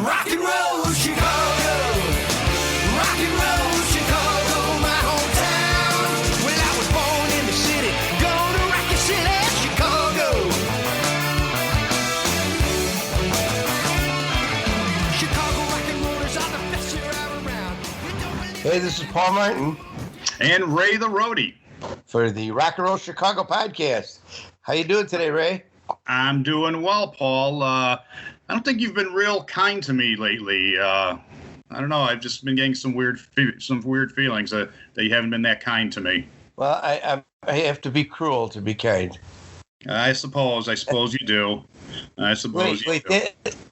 Rock and roll Chicago, rock and roll Chicago, my hometown. Well, I was born in the city, gonna rock the city, Chicago. Chicago rock and rollers are the best here around. Hey, this is Paul Martin and Ray the Roadie for the Rock and Roll Chicago podcast. How you doing today, Ray? I'm doing well, Paul. I don't think you've been real kind to me lately. I don't know. I've just been getting some weird feelings that you haven't been that kind to me. Well, I have to be cruel to be kind. I suppose you do.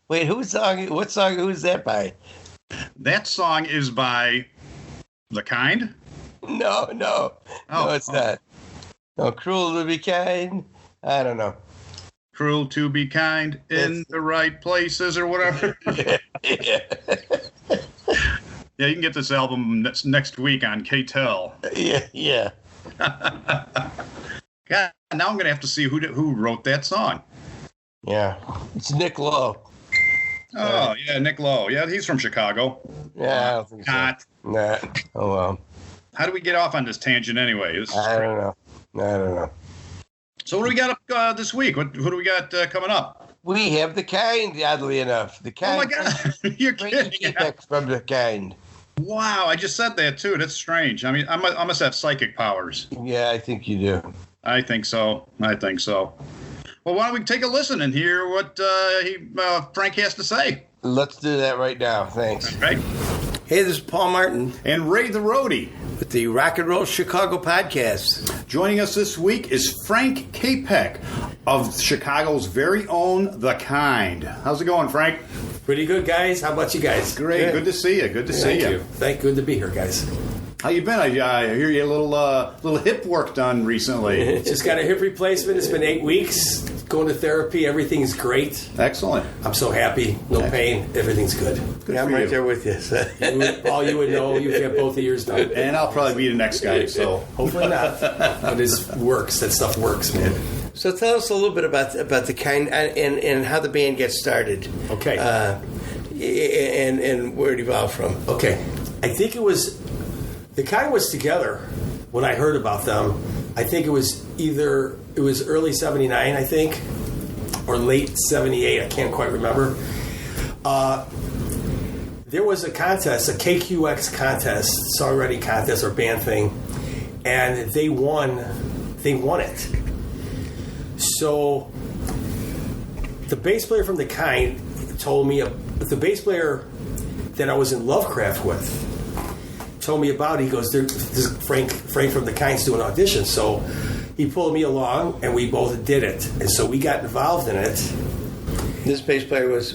Wait, what song, who's that by? That song is by The Kind? No, it's not. No, Cruel to be Kind. I don't know. Cruel to be kind in the right places or whatever. Yeah. Yeah, you can get this album next week on KTEL. Yeah. God, now I'm going to have to see who wrote that song. Yeah, it's Nick Lowe. Oh, yeah, Nick Lowe. Yeah, he's from Chicago. Yeah, I don't think so. Not. Nah. Oh, well. How do we get off on this tangent anyway? I don't know. So what do we got up this week? Who do we got coming up? We have The Kind, oddly enough. The Kind. Oh, my God. You're Frank kidding. Capek from The Kind. Wow, I just said that, too. That's strange. I mean, I must have psychic powers. Yeah, I think you do. I think so. Well, why don't we take a listen and hear what Frank has to say? Let's do that right now. Thanks. All right. Hey, this is Paul Martin And Ray the Roadie. with the Rock and Roll Chicago podcast. Joining us this week is Frank Capek of Chicago's very own The Kind. How's it going, Frank? Pretty good, guys. How about you guys? Great. Good to see you. Thank you. Good to be here, guys. How you been? I hear you a little hip work done recently. Just got a hip replacement. It's been 8 weeks. Going to therapy. Everything's great. Excellent. I'm so happy. No pain. Everything's good. Yeah, I'm right there with you. All you would know, you've got both of yours done. And I'll probably be the next guy, so hopefully not. But it works. That stuff works, man. So tell us a little bit about The Kind and how the band gets started. Okay. And where it evolved from. Okay. I think it was... The Kind was together when I heard about them. I think it was early 79, I think, or late 78. I can't quite remember. There was a contest, a KQX contest, songwriting contest or band thing, and they won it. So the bass player from The Kind told me, the bass player that I was in Lovecraft with, told me about it. He goes, this Frank from The Kind's doing auditions. So he pulled me along, and we both did it. And so we got involved in it. This bass player was...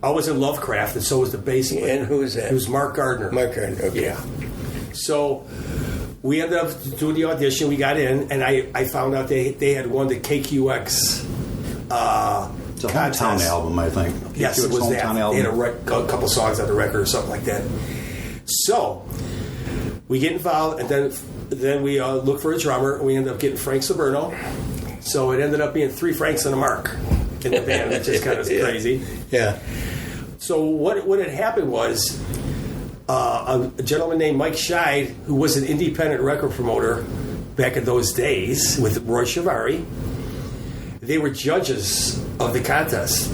I was in Lovecraft, and so was the bass player. And who was that? It was Mark Gardner. Okay. Yeah. So we ended up doing the audition. We got in, and I found out they had won the KQX it's a hometown album, I think. Yes, it was that. Album. They had a couple songs on the record or something like that. So we get involved, and then we look for a drummer, and we end up getting Frank Saberno. So it ended up being 3 Franks and a Mark in the band, which is kind of crazy. Yeah. So what had happened was a gentleman named Mike Scheid, who was an independent record promoter back in those days with Roy Chiavari, they were judges of the contest.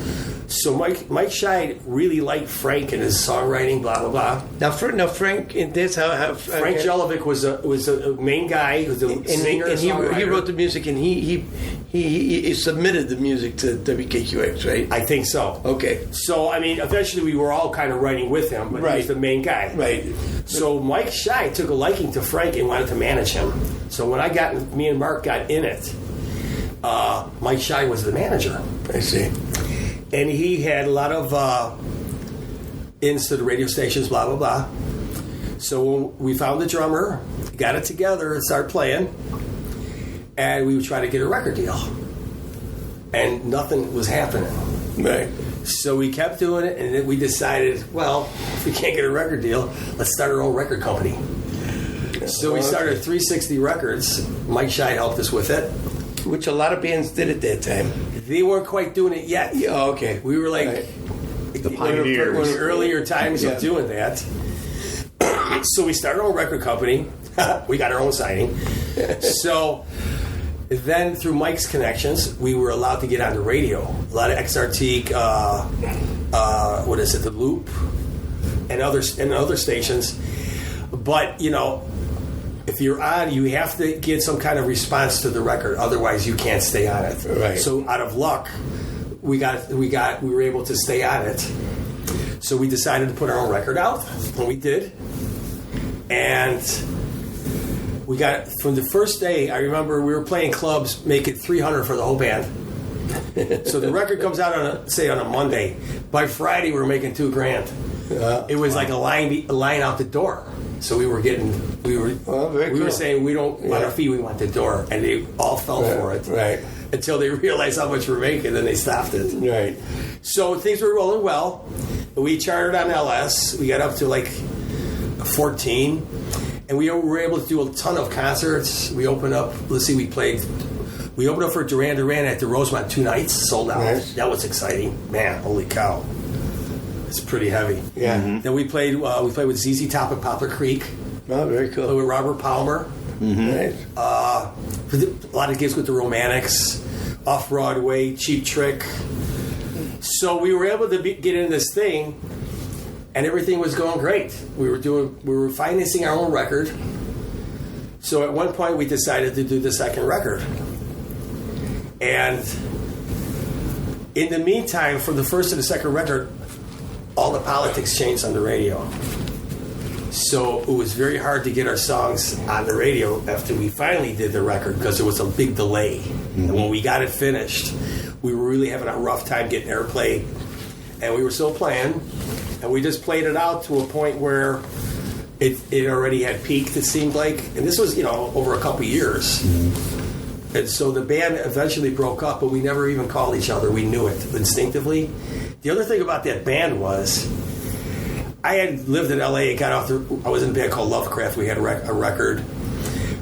So Mike Scheid really liked Frank and his songwriting, blah blah blah. Now Frank, and that's how Frank Jelinek was a main guy, who's a singer, and he wrote the music, and he submitted the music to WKQX, right? I think so. Okay. So I mean, eventually we were all kind of writing with him, but he was the main guy, right? So Mike Scheid took a liking to Frank and wanted to manage him. So when me and Mark got in it, Mike Scheid was the manager. I see. And he had a lot of ins to the radio stations, blah, blah, blah. So we found the drummer, got it together, and started playing. And we would try to get a record deal. And nothing was happening. Right. So we kept doing it, and then we decided, well, if we can't get a record deal, let's start our own record company. So we started 360 Records. Mike Scheid helped us with it. Which a lot of bands did at that time. They weren't quite doing it yet. Oh, okay. We were like, The pioneers. One of the earlier times of doing that. So we started our own record company. We got our own signing. So then through Mike's connections, we were allowed to get on the radio. A lot of XRT, The Loop, and other stations. But, if you're on, you have to get some kind of response to the record. Otherwise, you can't stay on it. Right. So out of luck, we were able to stay on it. So we decided to put our own record out, and we did. And we got, from the first day, I remember we were playing clubs, making $300 for the whole band. So the record comes out on a Monday. By Friday, we were making $2,000. It was like a line out the door. So we were saying we don't want a fee, we want the door, and they all fell for it. Right. Until they realized how much we're making, then they stopped it. Right. So things were rolling well. We charted on LS. We got up to like 14, and we were able to do a ton of concerts. We opened up. We opened up for Duran Duran at the Rosemont 2 nights, sold out. Nice. That was exciting, man. Holy cow! It's pretty heavy. Yeah. Mm-hmm. Then we played with ZZ Top at Poplar Creek. Oh, very cool. Played with Robert Palmer. Mm-hmm. Nice. A lot of gigs with the Romantics, Off Broadway, Cheap Trick. So we were able to get in this thing, and everything was going great. We were financing our own record. So at one point we decided to do the second record. And in the meantime, from the first to the second record, all the politics changed on the radio. So it was very hard to get our songs on the radio after we finally did the record because there was a big delay. Mm-hmm. And when we got it finished, we were really having a rough time getting airplay. And we were still playing. And we just played it out to a point where it already had peaked, it seemed like. And this was, over a couple years. Mm-hmm. And so the band eventually broke up, but we never even called each other. We knew it instinctively. The other thing about that band was, I had lived in L.A. I was in a band called Lovecraft. We had a record.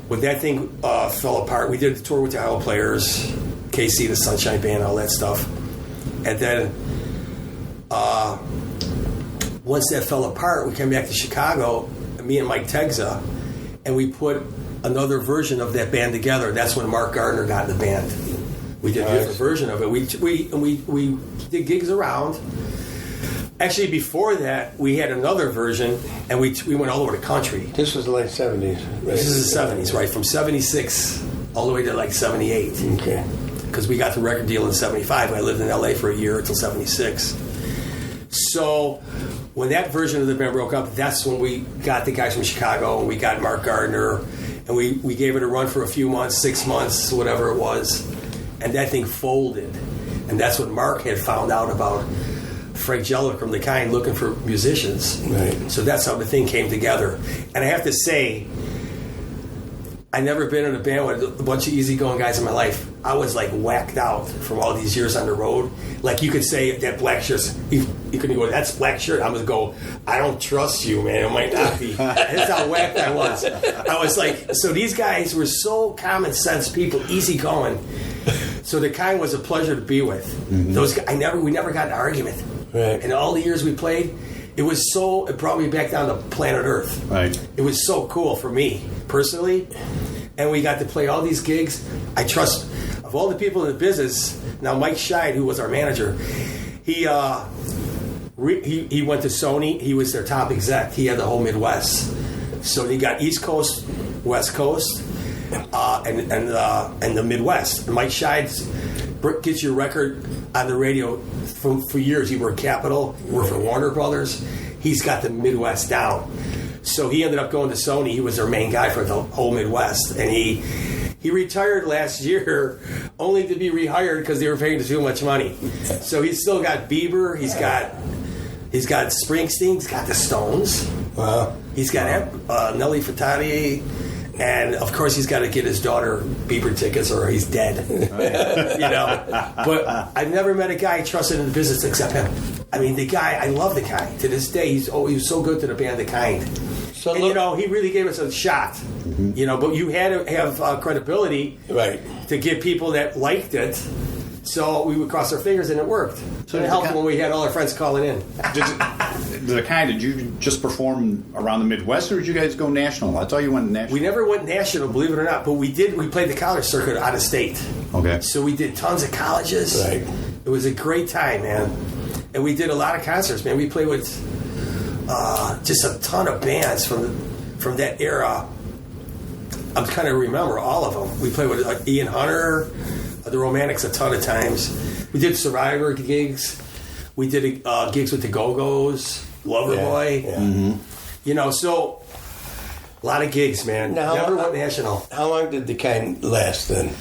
When that thing fell apart, we did a tour with the Iowa Players, KC, the Sunshine Band, all that stuff. And then once that fell apart, we came back to Chicago, me and Mike Tegza, and we put another version of that band together. That's when Mark Gardner got in the band. We did a different version of it. We did gigs around. Actually, before that, we had another version, and we went all over the country. This was the late 70s. Right? This is the 70s, right? From 76 all the way to like 78. Okay. Because we got the record deal in 75. I lived in L.A. for a year until 76. So when that version of the band broke up, that's when we got the guys from Chicago, and we got Mark Gardner, and we gave it a run for a few months, 6 months, whatever it was, and that thing folded. And that's what Mark had found out about Frank Jellick from The Kind looking for musicians. Right. So that's how the thing came together. And I have to say, I never been in a band with a bunch of easygoing guys in my life. I was like whacked out from all these years on the road. Like you could say that black shirt, you couldn't go, that's black shirt. I'm going to go, I don't trust you, man. It might not be. That's how whacked I was. I was like, so these guys were so common sense people, easygoing. So The Kind was a pleasure to be with. Mm-hmm. Those we never got in an argument. Right. And all the years we played, it brought me back down to planet Earth. Right. It was so cool for me, personally. And we got to play all these gigs. I trust, of all the people in the business, now Mike Scheid, who was our manager, he went to Sony. He was their top exec. He had the whole Midwest. So he got East Coast, West Coast, and the Midwest. And Mike Scheid gets your record on the radio for years. He worked Capitol, he worked for Warner Brothers. He's got the Midwest down. So he ended up going to Sony. He was their main guy for the whole Midwest. And he retired last year only to be rehired because they were paying too much money. So he's still got Bieber. He's got Springsteen. He's got the Stones. Wow. He's got Nelly Furtado. And, of course, he's got to get his daughter Bieber tickets or he's dead. But I've never met a guy trusted in the business except him. I mean, the guy, I love the guy. To this day, he was so good to the band The Kind. So and, he really gave us a shot. Mm-hmm. But you had to have credibility right. to get people that liked it So we would cross our fingers, and it worked. So it helped when we had all our friends calling in. Did you just perform around the Midwest, or did you guys go national? I thought you went national. We never went national, believe it or not, but we did. We played the college circuit out of state. Okay. So we did tons of colleges. Right. It was a great time, man. And we did a lot of concerts, man. We played with just a ton of bands from that era. I'm kind of remember all of them. We played with Ian Hunter, the Romantics a ton of times. We did Survivor gigs. We did gigs with the Go-Go's, Loverboy. Yeah. Mm-hmm. So a lot of gigs, man. Now, Never went national. How long did the kind last then?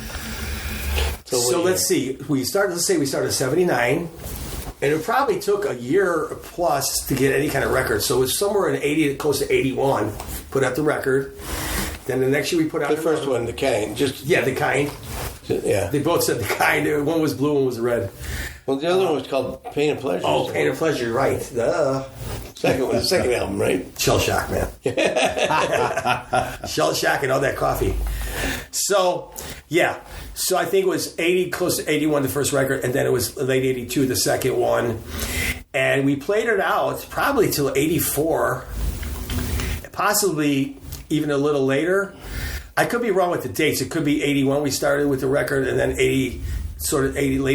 So let's see. We started in 79. And it probably took a year plus to get any kind of record. So it was somewhere in 80, close to 81, put out the record. Then the next year we put out the first one, the kind. The kind. Yeah. They both said the kind. One was blue, one was red. Well, the other one was called Pain and Pleasure. Oh, Pain and Pleasure, right. The second album, right? Shell Shock, man. Shell Shock and all that coffee. So, yeah. So I think it was 80, close to 81, the first record, and then it was late 82, the second one. And we played it out probably till 84, possibly even a little later. I could be wrong with the dates. It could be 81 we started with the record, and then late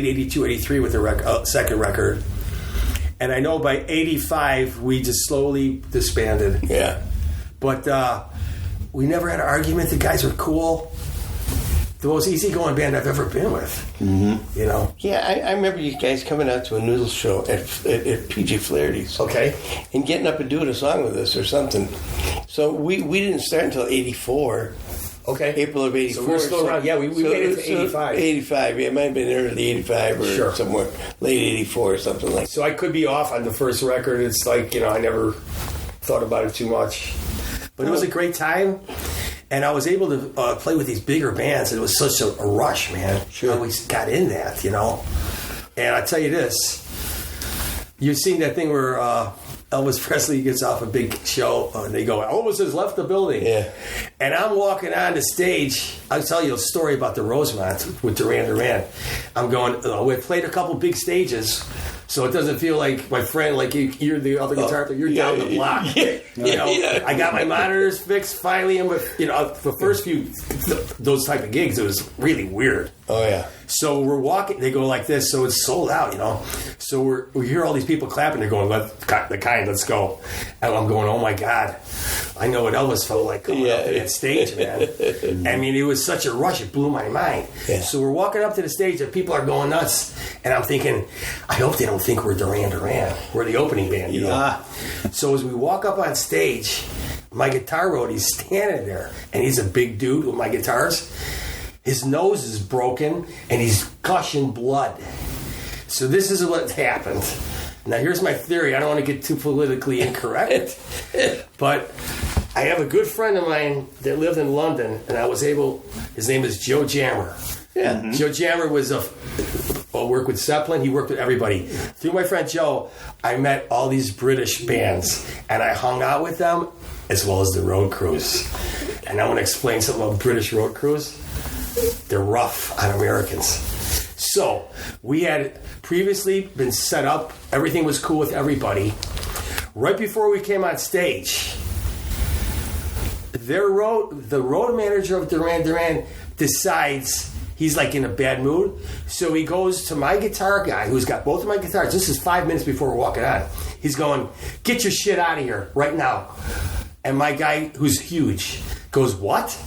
82, 83 with the second record. And I know by 85 we just slowly disbanded. Yeah. But we never had an argument. The guys were cool. The most easygoing band I've ever been with. Mm-hmm. Yeah, I remember you guys coming out to a Noodle show at PG Flaherty's. Okay. And getting up and doing a song with us or something. So we didn't start until 84. Okay. April of 84. So we're still around. Yeah, we made it to 85. 85, yeah. It might have been early 85 or somewhere late 84 or something like that. So I could be off on the first record. It's like, I never thought about it too much. But it was a great time. And I was able to play with these bigger bands. And it was such a rush, man. Sure. I always got in that, And I tell you this. You've seen that thing where Elvis Presley gets off a big show and they go, Elvis has left the building. Yeah. And I'm walking on the stage. I'll tell you a story about the Rosemont with Duran Duran. I'm going, we've played a couple big stages, so it doesn't feel like my friend, like you're the other guitar player, you're down the block. I got my monitors fixed finally. And the first few, those type of gigs, it was really weird. Oh, yeah. So we're walking, they go like this, so it's sold out, So we hear all these people clapping, they're going, let's go. And I'm going, oh my God, I know what Elvis felt like coming up to that stage, man. I mean, it was such a rush, it blew my mind. Yeah. So we're walking up to the stage and people are going nuts. And I'm thinking, I hope they don't think we're Duran Duran. We're the opening band, So as we walk up on stage, my guitar roadie's standing there, and he's a big dude with my guitars. His nose is broken, and he's gushing blood. So this is what happened. Now, here's my theory. I don't want to get too politically incorrect, but I have a good friend of mine that lived in London, and I was able... His name is Joe Jammer. Yeah. Mm-hmm. Joe Jammer was worked with Zeppelin. He worked with everybody. Through my friend Joe, I met all these British bands, and I hung out with them, as well as the road crews. And I want to explain something about British road crews. They're rough on Americans. So we had previously been set up. Everything was cool with everybody. Right before we came on stage, the road manager of Duran Duran decides he's like in a bad mood. So he goes to my guitar guy, who's got both of my guitars. This is 5 minutes before we're walking on. He's going, get your shit out of here right now. And my guy, who's huge, goes, what?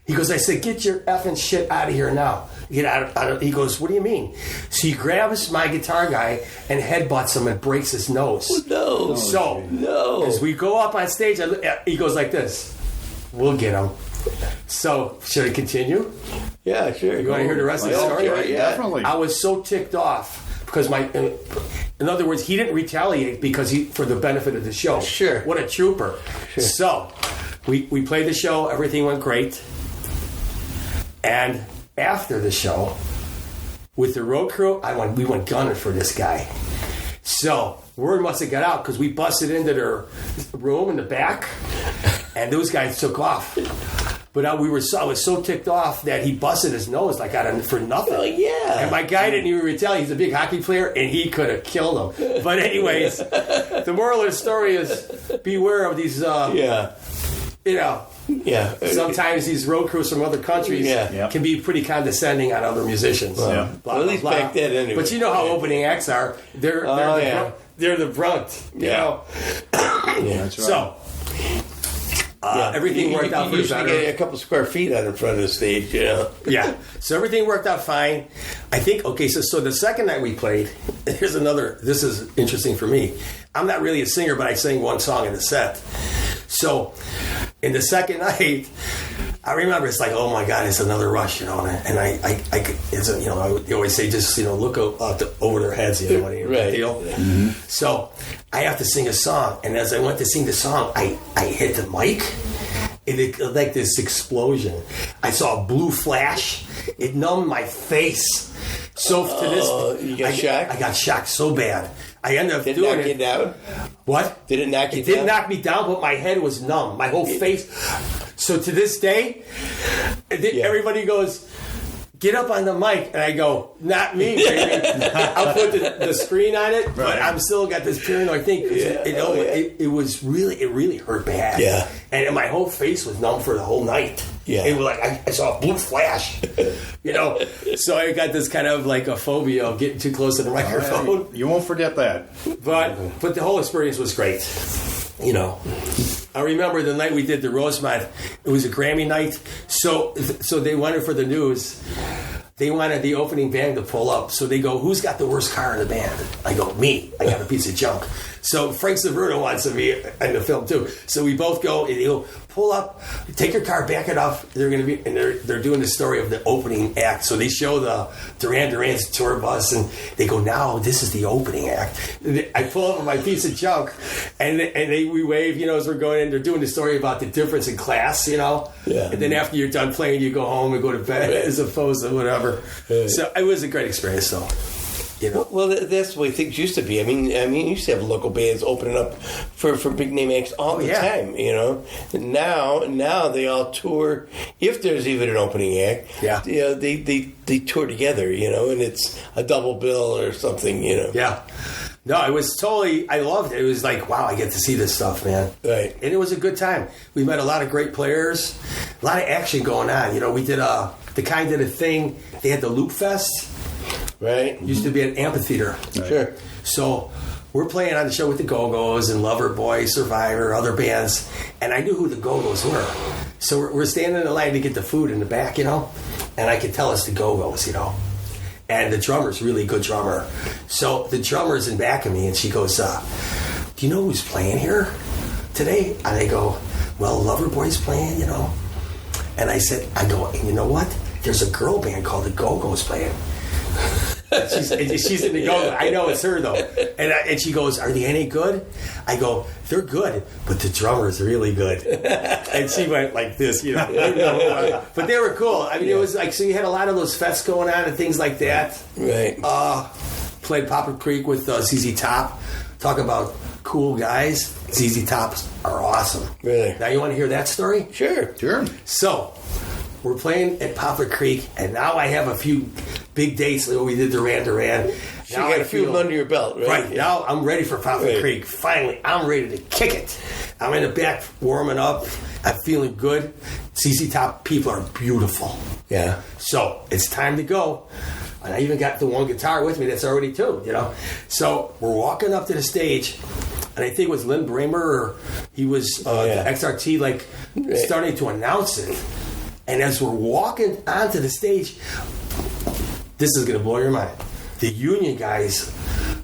He goes, I said, get your effing shit out of here now. Get out of. He goes, what do you mean? So he grabs my guitar guy and headbutts him and breaks his nose. No. So, as we go up on stage, he goes like this. We'll get him. So, should I continue? Yeah, sure. You want to hear the rest of the story? Okay, yeah. Definitely. I was so ticked off because in other words, he didn't retaliate because for the benefit of the show. Sure. What a trooper. Sure. So, we played the show. Everything went great. And after the show, with the road crew, we went gunning for this guy. So word must have got out because we busted into their room in the back, and those guys took off. But I was so ticked off that he busted his nose like for nothing. Oh, yeah. And my guy didn't even retaliate. He's a big hockey player, and he could have killed him. But anyways, the moral of the story is beware of these, sometimes these road crews from other countries can be pretty condescending on other musicians. Well, at least back then, anyway. But you know how opening acts are. They're the brunt. You know? That's right. So, everything worked out pretty better. Get a couple square feet out in front of the stage, Yeah. So everything worked out fine. I think, so the second night we played, this is interesting for me. I'm not really a singer, but I sang one song in the set. So in the second night, I remember it's like, oh my God, it's another Rush, and they always say just, look over their heads, right. deal. Mm-hmm. So I have to sing a song, and as I went to sing the song, I hit the mic, and it like this explosion. I saw a blue flash. It numbed my face. So to this, you got shocked? I got shocked so bad. I ended up doing it. Did it knock you down? What? Did it knock you down? It didn't knock me down, but my head was numb. My whole face. So to this day, everybody goes, get up on the mic. And I go, not me, baby. I'll put the screen on it, but I'm still got this paranoid thing. It really hurt bad. Yeah. And my whole face was numb for the whole night. Yeah. It was like, I saw a blue flash. So I got this kind of like a phobia of getting too close to the microphone. You won't forget that. But the whole experience was great. I remember the night we did the Rosemont. It was a Grammy night. So they wanted for the news. They wanted the opening band to pull up. So they go, who's got the worst car in the band? I go, me. I got a piece of junk. So Frank Capek wants to be in the film too. So we both go, and they go, pull up, take your car, back it off. They're going to be, and they're doing the story of the opening act. So they show the Duran Duran's tour bus, and they go, now this is the opening act. I pull up with my piece of junk, and we wave, as we're going in. They're doing the story about the difference in class, Yeah. And then after you're done playing, you go home and go to bed as opposed to whatever. Right. So it was a great experience, though. Well, that's the way things used to be. I mean, you used to have local bands opening up for big name acts all the time. Now they all tour. If there's even an opening act, they tour together. And it's a double bill or something. Yeah. No, it was totally. I loved it. It was like, wow, I get to see this stuff, man. Right. And it was a good time. We met a lot of great players, a lot of action going on. We did the kind of thing. They had the Loop Fest. Right. Used to be an amphitheater. Right. Sure. So we're playing on the show with the Go-Go's and Loverboy, Survivor, other bands. And I knew who the Go-Go's were. So we're standing in the line to get the food in the back, And I could tell it's the Go-Go's, And the drummer's a really good drummer. So the drummer's in back of me, and she goes, do you know who's playing here today? And I go, well, Loverboy's playing, And I go, and you know what? There's a girl band called the Go-Go's playing. She's in the Go. I know it's her though, and she goes, "Are they any good?" I go, "They're good, but the drummer's really good." And she went like this, But they were cool. I mean, it was like so. You had a lot of those fests going on and things like that. Right. Played Poplar Creek with ZZ Top. Talk about cool guys. ZZ Tops are awesome. Really. Now you want to hear that story? Sure. So. We're playing at Poplar Creek, and now I have a few big dates. We did Duran Duran. So you got a few under your belt, right? Right. Now I'm ready for Poplar Creek. Finally, I'm ready to kick it. I'm in the back warming up. I'm feeling good. ZZ Top people are beautiful. Yeah. So it's time to go. And I even got the one guitar with me that's already tuned, So we're walking up to the stage, and I think it was Lynn Bramer, or he was the XRT, starting to announce it. And as we're walking onto the stage, this is going to blow your mind. The union guys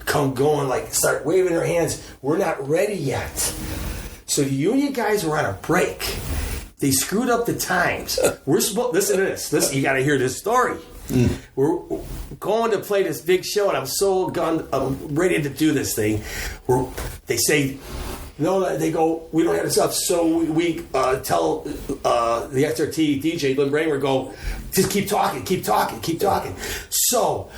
come going, start waving their hands. We're not ready yet. So the union guys were on a break. They screwed up the times. We're supposed. Listen to this. Listen, you got to hear this story. We're going to play this big show, and I'm ready to do this thing. They say. No, they go, we don't have the stuff, so we tell the XRT DJ, Lynn Bramer, just keep talking. So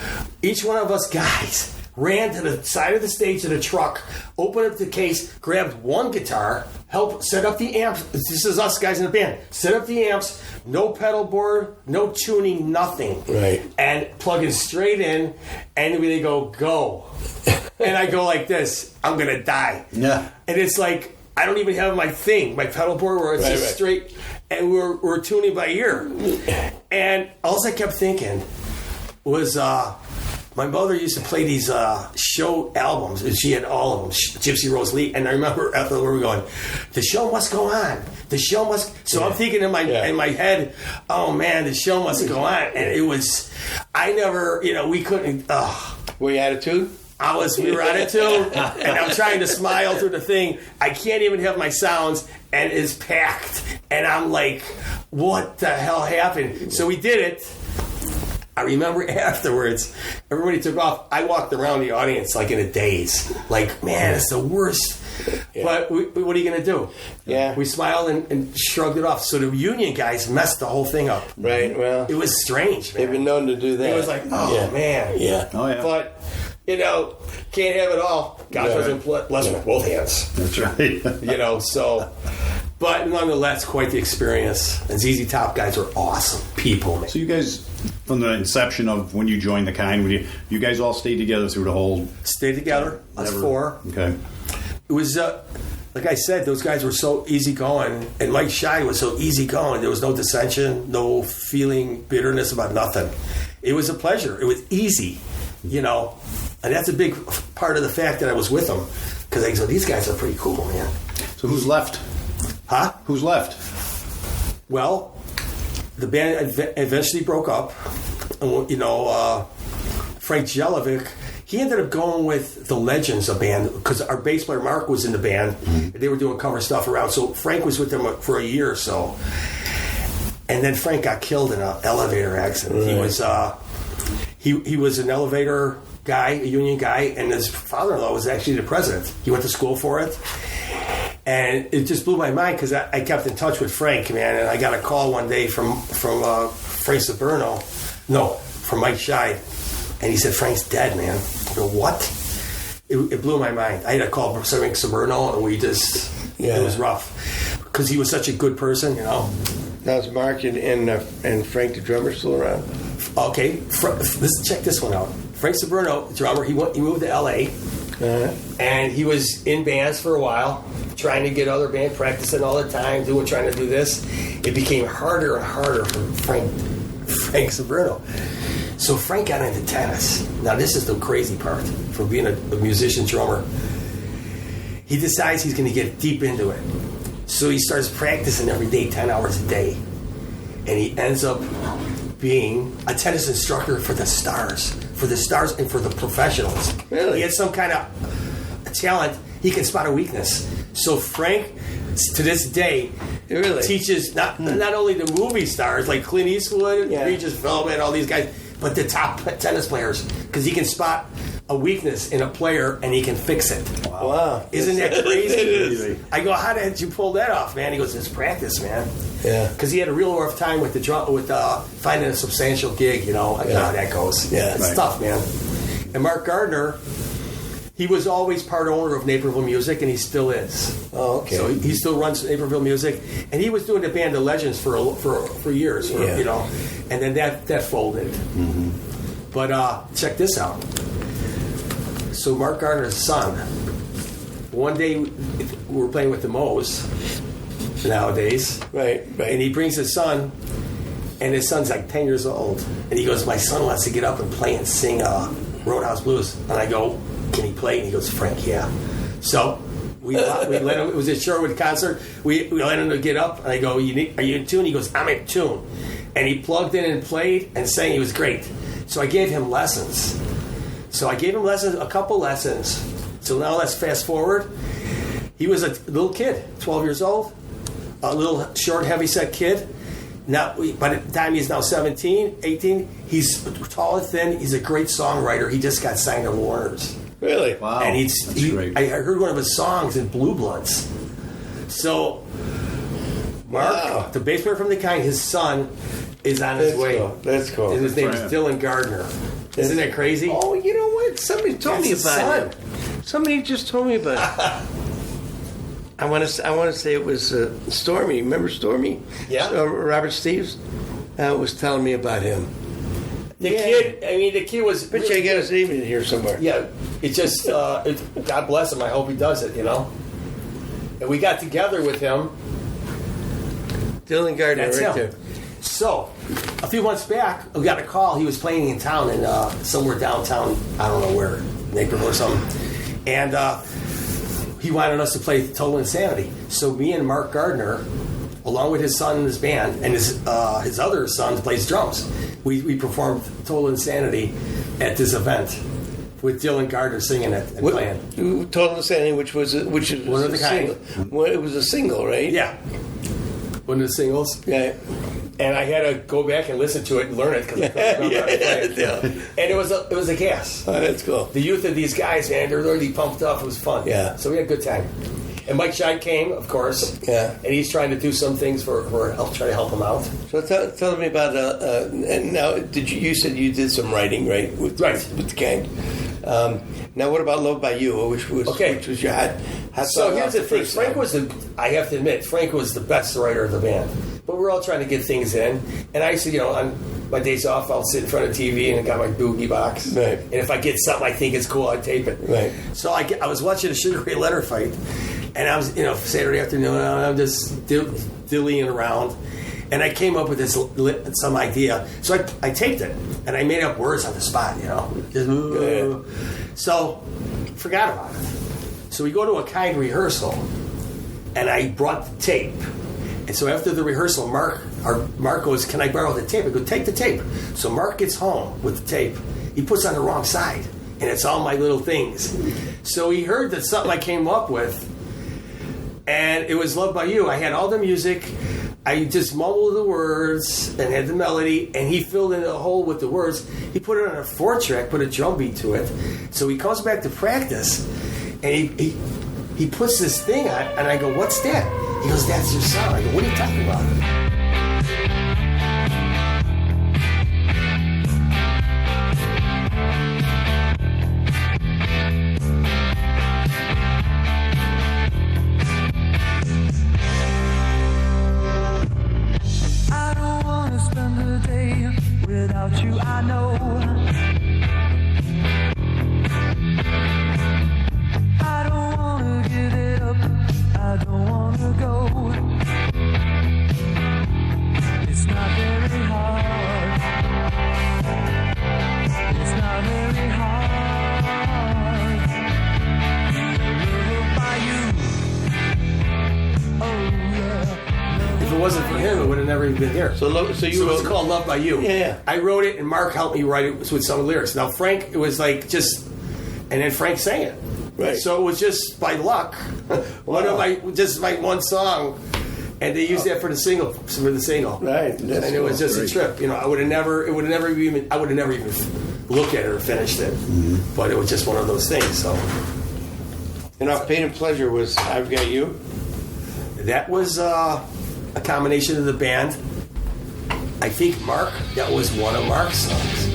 each one of us guys ran to the side of the stage of the truck, opened up the case, grabbed one guitar, helped set up the amps. This is us guys in the band. Set up the amps, no pedal board, no tuning, nothing. Right. And plug it straight in, and they go. And I go like this, I'm going to die. Yeah. And it's like, I don't even have my pedal board where it's just straight, and we're tuning by ear. And all I kept thinking was, my mother used to play these show albums, and she had all of them, Gypsy Rose Lee. And I remember after we were going, the show must go on. The show must. So I'm thinking in my head, oh man, the show must go on. And it was, I never, we couldn't. Were you attitude? We were on it too, and I'm trying to smile through the thing. I can't even have my sounds, and it's packed. And I'm like, what the hell happened? So we did it. I remember afterwards, everybody took off. I walked around the audience like in a daze. Like, man, it's the worst. Yeah. But what are you going to do? Yeah. We smiled and shrugged it off. So the union guys messed the whole thing up. Right, well. It was strange, man. They've been known to do that. It was like, man. Yeah. Oh, yeah. But, can't have it all. God doesn't bless with both hands. That's right. So... But nonetheless, quite the experience. And ZZ Top guys are awesome people, man. So you guys, from the inception of when you joined the Kind, you guys all stayed together through the whole... Stayed together. Us four. Okay. It was, like I said, those guys were so easygoing. And Mike Scheid was so easygoing. There was no dissension, no feeling bitterness about nothing. It was a pleasure. It was easy, And that's a big part of the fact that I was with them. Because I go, these guys are pretty cool, man. So who's left? Huh? Who's left? Well, the band eventually broke up. Frank Jelovic, he ended up going with the Legends, a band, because our bass player Mark was in the band. Mm-hmm. They were doing cover stuff around. So Frank was with them for a year or so. And then Frank got killed in an elevator accident. Right. He was an elevator guy, a union guy, and his father-in-law was actually the president. He went to school for it. And it just blew my mind because I kept in touch with Frank, man. And I got a call one day from Frank Saberno. No, from Mike Scheid. And he said, Frank's dead, man. I go, what? It blew my mind. I had to call Frank Saberno, and we just, it was rough. Because he was such a good person, Now is Mark and Frank the drummer still around? Okay, let's check this one out. Frank Saberno, drummer, he moved to L.A., and he was in bands for a while, trying to get other bands, practicing all the time, trying to do this. It became harder and harder for Frank Saberno. So Frank got into tennis. Now this is the crazy part for being a musician drummer. He decides he's going to get deep into it. So he starts practicing every day, 10 hours a day. And he ends up being a tennis instructor for the stars and for the professionals. Really? He had some kind of talent. He can spot a weakness. So Frank, to this day, teaches not only the movie stars like Clint Eastwood, Regis Philbin, all these guys, but the top tennis players, because he can spot a weakness in a player and he can fix it. Wow. Isn't that crazy? It is. I go, how did you pull that off, man? He goes, it's practice, man. Yeah. Because he had a real rough time with finding a substantial gig, how that goes. Yeah. It's tough, man. And Mark Gardner, he was always part owner of Naperville Music, and he still is. Oh, okay. So he still runs Naperville Music, and he was doing the band The Legends for years, and then that folded. Mm-hmm. But check this out. So Mark Gardner's son, one day we were playing with the Moes nowadays, right, and he brings his son, and his son's like 10 years old, and he goes, my son wants to get up and play and sing Roadhouse Blues, and I go, can he play? And he goes, Frank, yeah. So we let him. It was a Sherwood concert. We let him get up, and I go, are you in tune? He goes, I'm in tune, and he plugged in and played and sang. He was great. So I gave him lessons. A couple lessons. So now let's fast forward. He was a little kid, 12 years old, a little short, heavy-set kid. Now, by the time he's now 17, 18, he's tall and thin. He's a great songwriter. He just got signed to Warner's. Really? Wow. And great. I heard one of his songs in Blue Bloods. So, Mark, the bass player from The Kind, his son is on his way. Cool. That's cool. And his name is Dylan Gardner. Isn't that crazy? Oh, you know what? Somebody told me That's his about it. Somebody just told me about it. I want to say it was Stormy. Remember Stormy? Yeah. Robert Steves was telling me about him. The kid was. Bet you I got his name in here somewhere. Yeah, it's just, God bless him. I hope he does it, And we got together with him. Dylan Gardner, That's right him. there. So, a few months back, we got a call. He was playing in town, somewhere downtown, I don't know where, Naperville or something. And he wanted us to play Total Insanity. So me and Mark Gardner, along with his son in his band, and his other son plays drums, we performed Total Insanity at this event with Dylan Gardner singing it and playing. Total Insanity, which is One of the kind. single. Well, it was a single, right? Yeah. One of the singles. Yeah. And I had to go back and listen to it and learn it because I couldn't remember how to play it. Yeah. And it was a gas. Oh, that's cool. The youth of these guys, man, they're really pumped up. It was fun. Yeah. So we had a good time. And Mike Shine came, of course. Yeah. And he's trying to do some things for try to help him out. So tell me about and now you said you did some writing, right? With the gang. Now what about Love by You, which was your hot So song here's the off thing. first Frank album? I have to admit, Frank was the best writer of the band. But we're all trying to get things in. And I used to, on my days off, I'll sit in front of TV and I got my boogie box. Right. And if I get something I think is cool, I tape it. Right. So I was watching a Sugar Ray Leonard fight. And I was, Saturday afternoon, I'm just dillying around. And I came up with some idea. So I taped it. And I made up words on the spot, So, forgot about it. So we go to a kind rehearsal. And I brought the tape. And so after the rehearsal, Mark goes, "Can I borrow the tape?" I go, "Take the tape." So Mark gets home with the tape. He puts it on the wrong side. And it's all my little things. So he heard that something I came up with. And it was Love by You. I had all the music. I just mumbled the words and had the melody. And he filled in a hole with the words. He put it on a 4-track, put a drum beat to it. So he comes back to practice. And he puts this thing on. And I go, "What's that?" He goes, "That's your song." I go, "What are you talking about?" I don't wanna spend a day without you, I know. I don't wanna give it up, I don't wanna go. It's not very hard. It's not very hard. Love by you. Oh yeah. If it wasn't for him, it would have never even been here. So you it's wrote called Love by You. Yeah. I wrote it, and Mark helped me write it with some lyrics. Now, Frank, it was like just... And then Frank sang it. Right. So it was just by luck. One of my one song, and they used that for the single. Right. And it was just a trip. I would have never even looked at it or finished it. Mm-hmm. But it was just one of those things. So. And off Pain and Pleasure was I've Got You. That was a combination of the band. I think Mark, that was one of Mark's songs.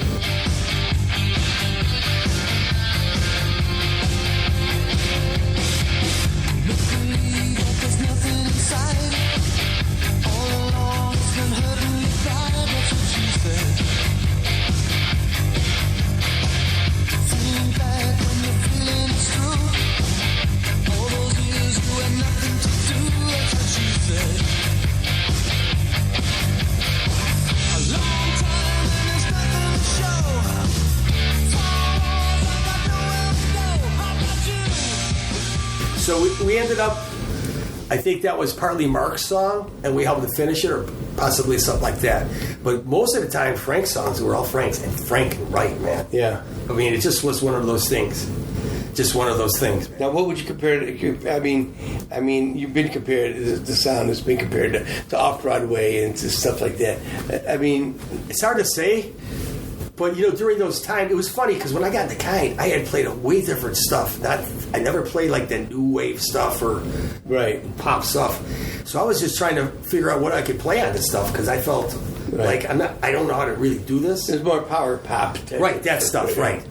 So we ended up, I think that was partly Mark's song, and we helped to finish it, or possibly something like that. But most of the time, Frank's songs were all Frank's, and Frank can write, man. Yeah. I mean, it just was one of those things. Just one of those things. Now, what would you compare to? I mean, you've been compared. The sound has been compared to Off Broadway and to stuff like that. I mean, it's hard to say. But, during those times, it was funny because when I got in the kind, I had played a way different stuff. I never played like the new wave stuff or pop stuff. So I was just trying to figure out what I could play on this stuff because I felt like I don't know how to really do this. There's more power pop. Right, that stuff, right.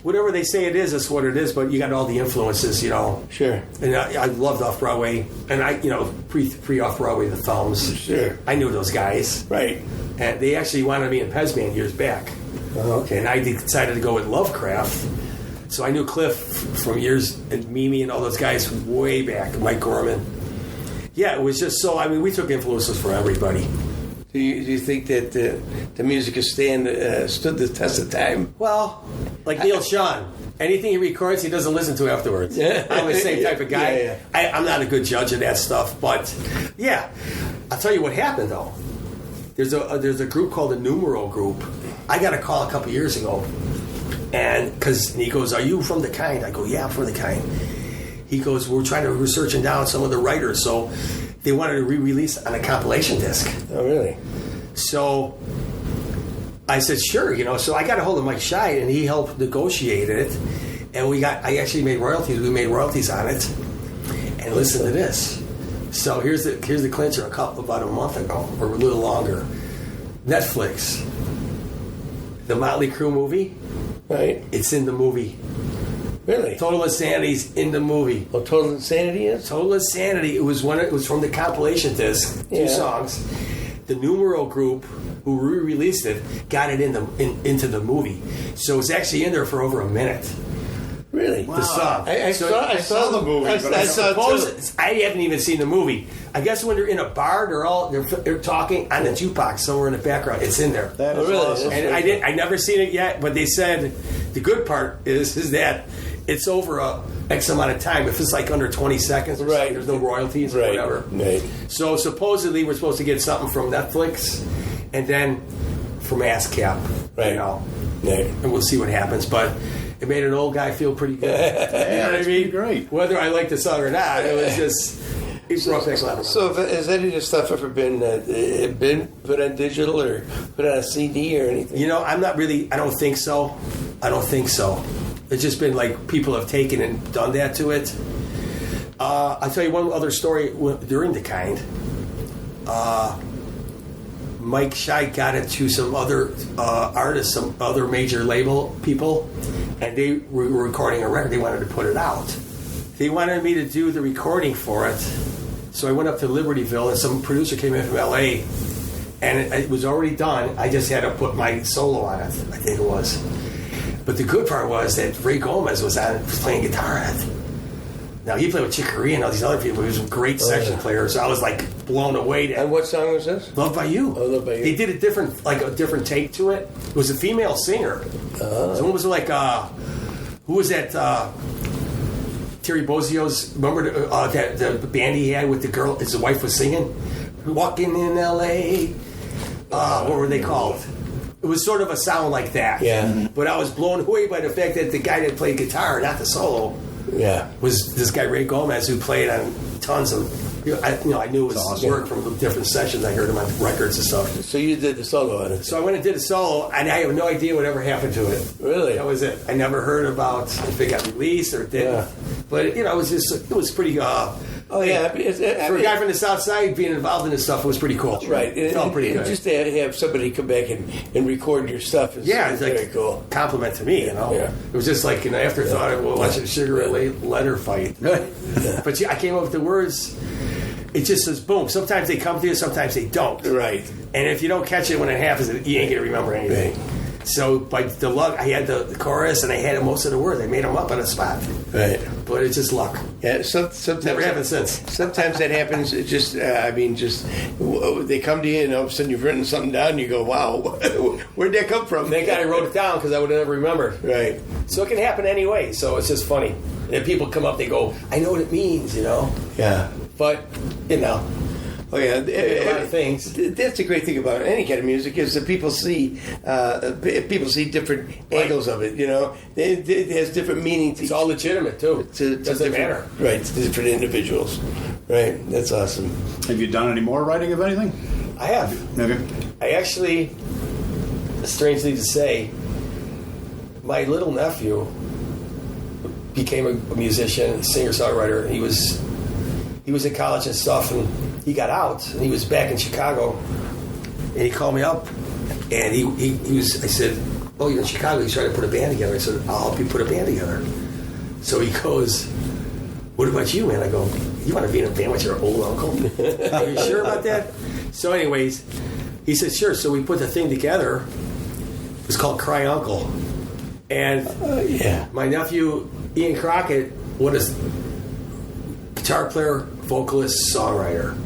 whatever they say it is, that's what it is. But you got all the influences, you know. Sure. And I loved Off Broadway, and pre Off Broadway, the Thumbs. Sure. I knew those guys, Right. and they actually wanted me in Pez Band years back. Oh, okay. And I decided to go with Lovecraft. So I knew Cliff from years, and Mimi and all those guys way back, Mike Gorman. Yeah, it was just so. I mean, we took influences from everybody. Do you think that the music has stood the test of time? Well, like Neil Sean, anything he records, he doesn't listen to afterwards. Yeah. I'm the same type of guy. Yeah. I'm not a good judge of that stuff, but yeah, I'll tell you what happened though. There's a group called the Numero Group. I got a call a couple years ago, and he goes, "Are you from the Kind?" I go, "Yeah, I'm from the Kind." He goes, we're searching down some of the writers, so they wanted to re-release on a compilation disc. Oh, really? So I said, sure, you know. So I got a hold of Mike Scheid, and he helped negotiate it. And I actually made royalties. We made royalties on it. And listen to this. So here's the clincher. About a month ago, or a little longer, Netflix, the Motley Crue movie. Right. It's in the movie. Really? Total Insanity's in the movie. Oh, Total Insanity is? Total Insanity. It was from the compilation disc. 2 Yeah. songs. The Numero Group, who re-released it, got it into the movie. So it's actually in there for over a minute. Really? The song. I saw the movie, but I saw it too. I haven't even seen the movie. I guess when they're in a bar, they're talking on the jukebox somewhere in the background. It's in there. That is Oh, really? awesome. And I never seen it yet, but they said the good part is that it's over a X amount of time. If it's like under 20 seconds, or Right. something, there's no royalties or Right. whatever. Right. So supposedly we're supposed to get something from Netflix, and then from ASCAP. Right. You know, Right. and we'll see what happens. But it made an old guy feel pretty good. You know what I that's mean? pretty great. Whether I like the song or not, it was just. It brought back a lot of So has any of this stuff ever been put on digital or put on a CD or anything? You know, I don't think so. It's just been like people have taken and done that to it. I'll tell you one other story during the Kind. Mike Scheid got it to some other artists, some other major label people, and they were recording a record. They wanted to put it out. They wanted me to do the recording for it. So I went up to Libertyville, and some producer came in from L.A., and it was already done. I just had to put my solo on it, I think it was. But the good part was that Ray Gomez was playing guitar on it. Now, he played with Chick Corea and all these other people. He was a great section player, so I was like blown away. And what song was this? Loved by You. Oh, Loved by You. He did a different take to it. It was a female singer. So it was like, who was that? Terry Bozzio's, remember the band he had with the girl, his wife was singing? Walking in L.A. What were they called? It was sort of a sound like that. Yeah. But I was blown away by the fact that the guy that played guitar, not the solo, Yeah. was this guy Ray Gomez, who played on tons of. I knew his awesome. work from the different sessions. I heard him on records and stuff. So you did the solo on it? So I went and did a solo, and I have no idea whatever happened to it. Really? That was it. I never heard about if it got released or it didn't. Yeah. But it was pretty. Oh, yeah. For a guy from the South Side being involved in this stuff, it was pretty cool. Right. It felt pretty good. Just to have somebody come back and record your stuff is Yeah, it's like very cool. compliment to me, you know. Yeah. It was just like an afterthought of watching Sugar Ray Leonard fight. But I came up with the words. It just says boom. Sometimes they come to you, sometimes they don't. Right. And if you don't catch it when it happens, you ain't gonna remember anything. Right. So by the luck, I had the chorus and I had most of the words. I made them up on the spot. Right. But it's just luck. Yeah, sometimes Never happened since. Sometimes that happens. It just, they come to you and all of a sudden you've written something down and you go, wow, where'd that come from? Thank God I wrote it down because I would have never remembered. Right. So it can happen anyway. So it's just funny. And people come up, they go, I know what it means, you know. Yeah. But, you know, Oh yeah, a lot of things. That's the great thing about any kind of music is that people see different angles of it. You know, it has different meaning. It's all legitimate too. to Doesn't different- matter. right? To different individuals, right? That's awesome. Have you done any more writing of anything? I have. Okay. I actually, strangely to say, my little nephew became a musician, singer-songwriter. He was in college and stuff, and he got out, and he was back in Chicago, and he called me up, and he was. I said, oh, you're in Chicago, he's trying to put a band together. I said, I'll help you put a band together. So he goes, what about you, man? I go, you want to be in a band with your old uncle? Are you sure about that? So anyways, he said, sure. So we put the thing together. It was called Cry Uncle. And my nephew, Ian Crockett, was a guitar player, vocalist, songwriter.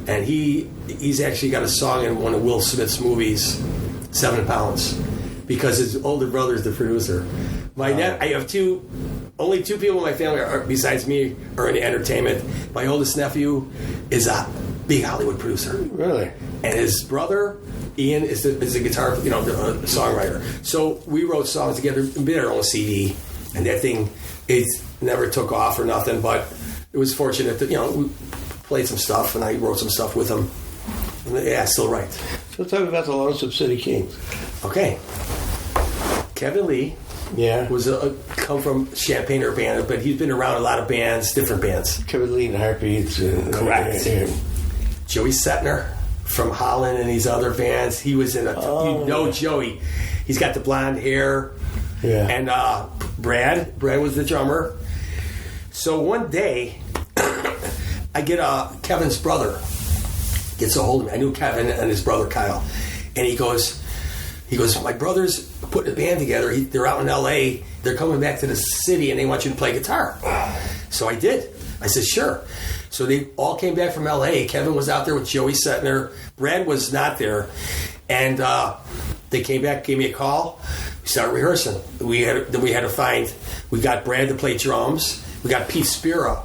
And he's actually got a song in one of Will Smith's movies, 7 Pounds, because his older brother is the producer. I have only 2 people in my family besides me are in entertainment. My oldest nephew is a big Hollywood producer. Really? And his brother, Ian, is a guitar, songwriter. So we wrote songs together, made our own CD, and that thing, it never took off or nothing, but it was fortunate that, we played some stuff, and I wrote some stuff with him. And, yeah, still right. So tell me about the Lonesome City Kings. Okay. Kevin Lee was come from Champaign-Urbana, but he's been around a lot of bands, different bands. Kevin Lee and Heartbeats. Correct. Joey Setner from Holland and these other bands. He was in Joey. He's got the blonde hair. Yeah. And Brad was the drummer. So one day, I get Kevin's brother gets a hold of me. I knew Kevin and his brother Kyle, and he goes, my brother's putting a band together. They're out in L.A. They're coming back to the city, and they want you to play guitar. So I did. I said, sure. So they all came back from L.A. Kevin was out there with Joey Setner. Brad was not there. And they came back, gave me a call. We started rehearsing. We had to find, we got Brad to play drums. We got Pete Spira,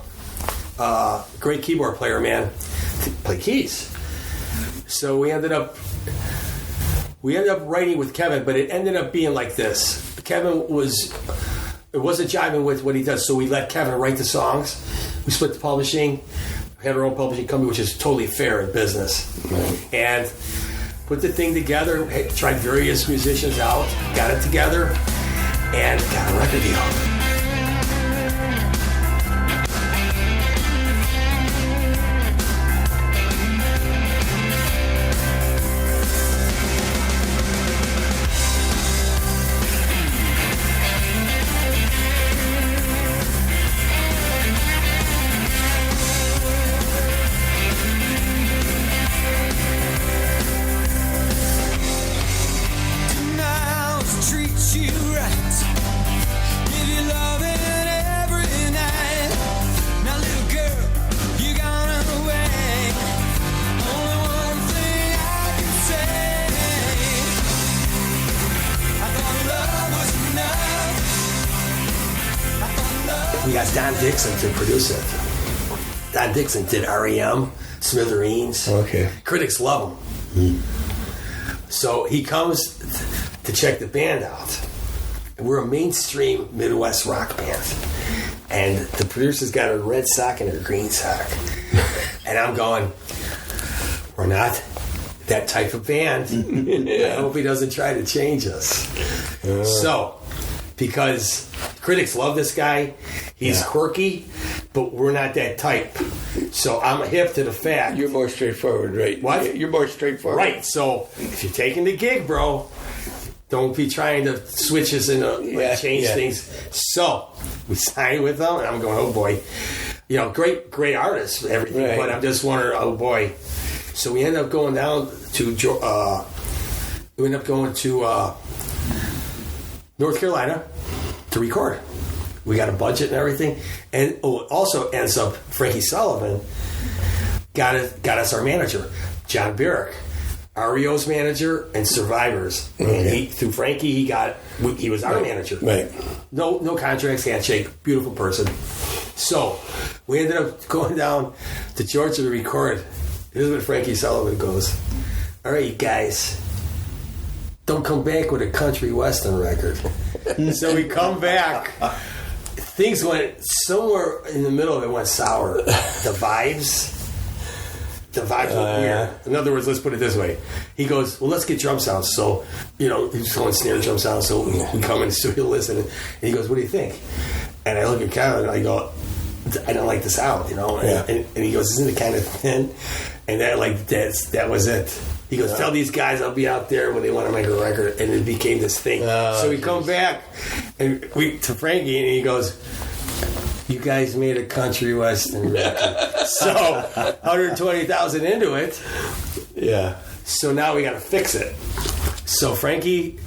great keyboard player, man, to play keys. So we ended up writing with Kevin, but it ended up being like this. It wasn't jiving with what he does, so we let Kevin write the songs. We split the publishing, had our own publishing company, which is totally fair in business. Right. And put the thing together, tried various musicians out, got it together, and got a record deal. We got Don Dixon to produce it. Don Dixon did R.E.M., Smithereens. Okay. Critics love him. So he comes to check the band out. And we're a mainstream Midwest rock band. And the producer's got a red sock and a green sock. And I'm going, we're not that type of band. I hope he doesn't try to change us. So, because critics love this guy, he's quirky, but we're not that type. So I'm hip to the fact. You're more straightforward, right? What? You're more straightforward. Right. So if you're taking the gig, bro, don't be trying to switch us and change things. So we signed with them, and I'm going, oh boy. Great artists, everything, right. But I'm just wondering, oh boy. So we ended up going down to North Carolina to record. We got a budget and everything, and also ends up Frankie Sullivan got us our manager, John Barrick, REO's manager and Survivors. Okay. And through Frankie, he was our manager. Right. No contracts, handshake, beautiful person. So we ended up going down to Georgia to record. Here's what Frankie Sullivan goes: all right, you guys, don't come back with a country western record. So we come back. Things went somewhere in the middle of it went sour. The vibes were weird. In other words, let's put it this way. He goes, well, let's get drum sounds. So, he's going snare drum sounds. So we come in the studio to listen. And he goes, what do you think? And I look at Kevin and I go, I don't like the sound, And he goes, isn't it kind of thin? And that was it. He goes, tell these guys I'll be out there when they want to make a record. And it became this thing. So we come back and to Frankie, and he goes, you guys made a country western record. So 120,000 into it. Yeah. So now we got to fix it. So Frankie,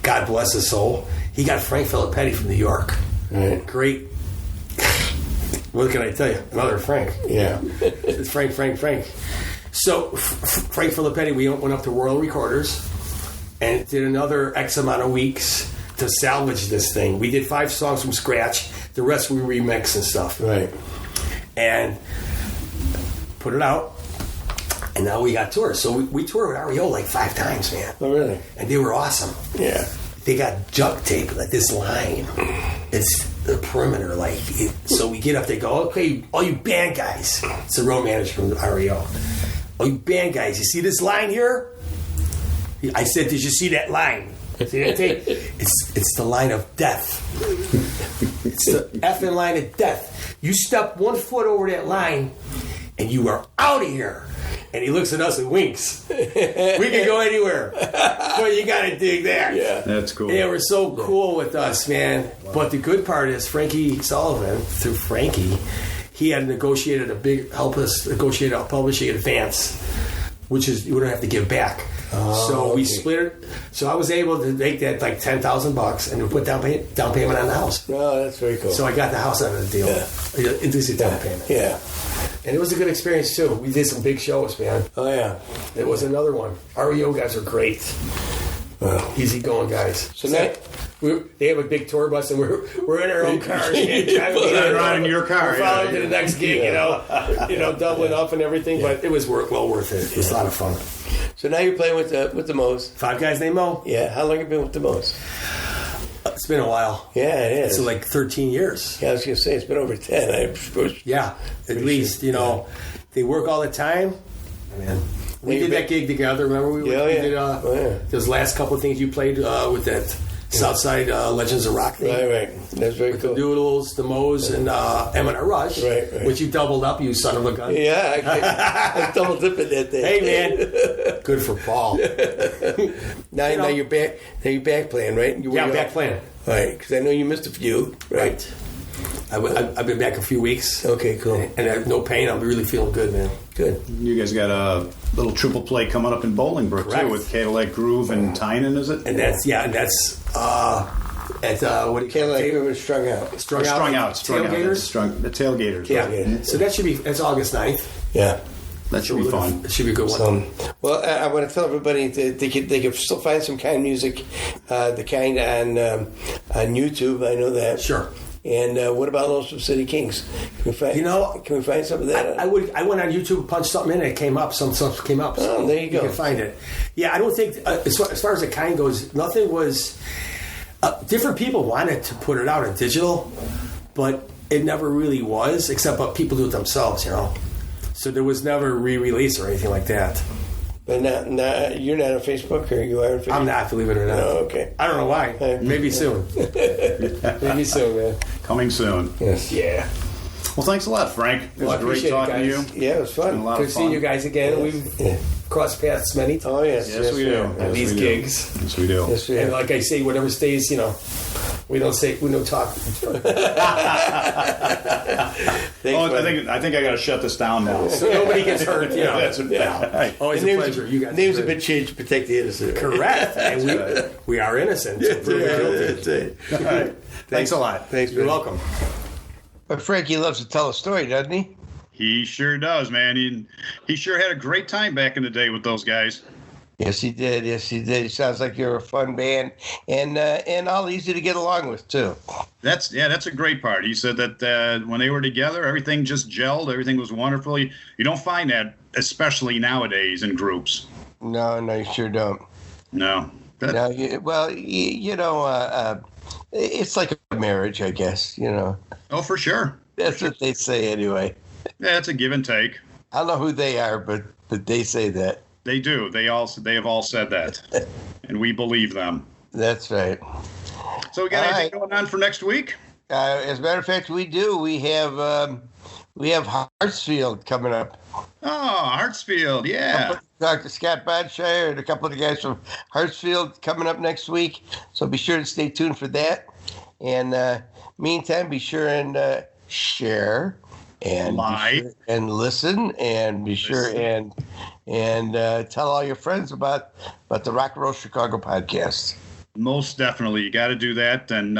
God bless his soul, he got Frank Filippetti from New York. Right. Great. What can I tell you? Another Frank. Yeah. It's Frank. So Frank Filippetti, we went up to World Recorders and did another X amount of weeks to salvage this thing. We did 5 songs from scratch. The rest we remix and stuff. Right. And put it out. And now we got tours. So we toured with REO like 5 times, man. Oh, really? And they were awesome. Yeah. They got junk tape, like this line. It's the perimeter, so we get up, they go, okay, all you band guys. It's the road manager from REO. All you band guys, you see this line here? I said, did you see that line? See that tape? It's the line of death. It's the effing line of death. You step 1 foot over that line, and you are out of here. And he looks at us and winks. We can go anywhere. But you got to dig that. Yeah. That's cool. They were so cool with us, man. Wow. But the good part is Frankie Sullivan, through Frankie, he had help us negotiate a publishing advance, which is you don't have to give back. So we split it. So I was able to make that like $10,000 and put down payment on the house. Oh, that's very cool. So I got the house out of the deal. Yeah. Induced down payment. Yeah. And it was a good experience too. We did some big shows, man. Oh yeah. It was another one. REO guys are great. Easy going guys. So now they have a big tour bus, and we're in our own cars. Driving around in your car. We're following to the next gig, doubling up and everything. Yeah. But it was well worth it. It was a lot of fun. So now you're playing with the Moes. 5 guys named Mo. Yeah. How long have you been with the Moes? It's been a while. Yeah, it is. So like 13 years. Yeah, I was going to say it's been over 10. I suppose. Yeah, at least they work all the time. Man. We did that gig together. Remember we did those last couple of things you played with that Southside Legends of Rock thing. Right. That's very cool. The Doodles, the Moes, and M&R Rush, right. Which you doubled up, you son of a gun. Yeah, I double dipped that day. Hey man, good for Paul. Now you're back. Now you're back playing, right? I'm back playing. All right, because I know you missed a few. Right. I've been back a few weeks. Okay, cool. And I have no pain. I'm really feeling good, man. Good. You guys got a little triple play coming up in Bolingbrook, too, with Cadillac Groove and Tynan, is it? And that's at what do you Cadillac Groove and Strung Out. Strung Out. Tailgaters? The Tailgaters. Yeah. Right? So that's August 9th. Yeah. That should be fun. It should be a good one. Well, I want to tell everybody that they can still find some kind music, the kind on YouTube. I know that. Sure. And what about Lonesome City Kings? Can we find some of that? I went on YouTube, punched something in, and it came up. Some stuff came up. So there you go. You can find it. Yeah, I don't think as far as the kind goes, nothing was. Different people wanted to put it out in digital, but it never really was. Except people do it themselves, So there was never a re-release or anything like that. But you're not on Facebook, or you are on Facebook? I'm not, believe it or not. Oh, okay. I don't know why. Maybe soon. Maybe soon, man. Coming soon. Yes. Yeah. Well, thanks a lot, Frank. It was great talking to you. Yeah, it was fun. A lot Good of fun. seeing you guys again. We've crossed paths many times. Oh, yes. Yes, we do. At these gigs. Yes, we do. Yes, we And do. like I say, whatever stays, we don't talk. I think I got to shut this down now. So nobody gets hurt, That's Always a pleasure. You guys. Names have been changed to protect the innocent. Correct. And we are innocent. So That's it. All right. Thanks a lot. Thanks. You're welcome. But Frankie loves to tell a story, doesn't he? He sure does, man. He sure had a great time back in the day with those guys. Yes, he did. Yes, he did. He sounds like you're a fun band and all easy to get along with too. That's a great part. He said that when they were together, everything just gelled. Everything was wonderful. You don't find that, especially nowadays in groups. No, you sure don't. No. It's like a marriage, I guess. Oh, for sure. That's what they say anyway. Yeah, it's a give and take. I don't know who they are, but they say that. They do. They have all said that, and we believe them. That's right. So we got anything going on for next week? As a matter of fact, we do. We have We have Hartsfield coming up. Oh, Hartsfield, yeah. Dr. Scott Bodshire and a couple of the guys from Hartsfield coming up next week. So be sure to stay tuned for that. And meantime, be sure and share and and listen, and be sure and tell all your friends about the Rock and Roll Chicago podcast. Most definitely, you got to do that. And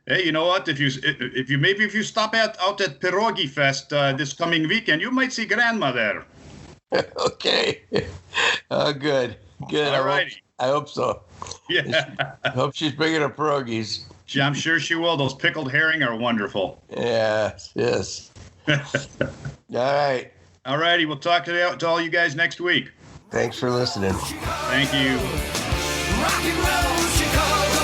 hey, you know what? If you stop out at Pierogi Fest this coming weekend, you might see Grandma there. Okay. Good. All righty. I hope so. Yeah. I hope she's bringing her pierogies. I'm sure she will. Those pickled herring are wonderful. Yes. All right. All righty. We'll talk to all you guys next week. Thanks for listening. Thank you. Rock and roll Chicago.